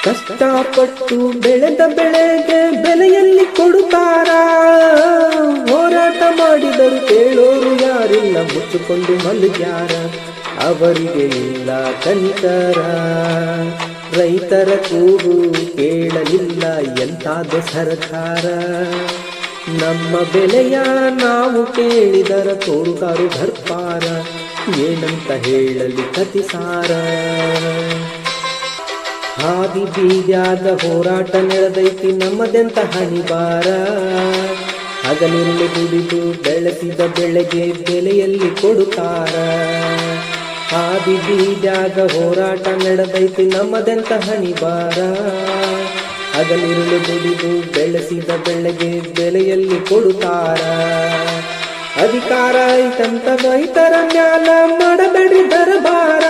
ಕಷ್ಟಪಟ್ಟು ಬೆಳೆದ ಬೆಳೆಗೆ ಬೆಲೆಯಲ್ಲಿ ಕೊಡುತ್ತಾರ. ಹೋರಾಟ ಮಾಡಿದರು ಕೇಳೋರು ಯಾರಿಲ್ಲ, ಮುಚ್ಚಿಕೊಂಡು ಮಲಗ್ಯಾರ, ಅವರಿಗೆ ಇಲ್ಲ ಕನಿಕರ. ರೈತರ ಕೂಗು ಕೇಳಲಿಲ್ಲ ಎಂತಾದ ಸರ್ಕಾರ. ನಮ್ಮ ಬೆಲೆಯ ನಾವು ಕೇಳಿದರ ತೋರುತ್ತಾರು ಧರ್ಪಾರ. ಏನಂತ ಹೇಳಲಿ ಕತಿಸಾರ. ಹಾದಿ ಬೀದ್ಯಾಗ ಹೋರಾಟ ನಡೆದೈತಿ ನಮ್ಮದೆಂತ ಹಣಿಬಾರ. ಹಗಲಿರುಳು ದುಡಿದು ಬೆಳೆಸಿದ ಬೆಳೆಗೆ ಬೆಲೆಯಲ್ಲಿ ಕೊಡುತ್ತಾರ. ಹಾದಿ ಬೀದ್ಯಾಗ ಹೋರಾಟ ನಡೆದೈತಿ ನಮ್ಮದೆಂತ ಹಣಿಬಾರ. ಹಗಲಿರುಳು ದುಡಿದು ಬೆಳೆಸಿದ ಬೆಳೆಗೆ ಬೆಲೆಯಲ್ಲಿ ಕೊಡುತ್ತಾರ. ಅಧಿಕಾರ ಐತಂತ ರೈತರ ಮ್ಯಾಲ ಮಾಡಬೇಡ್ರಿ ದರಬಾರ.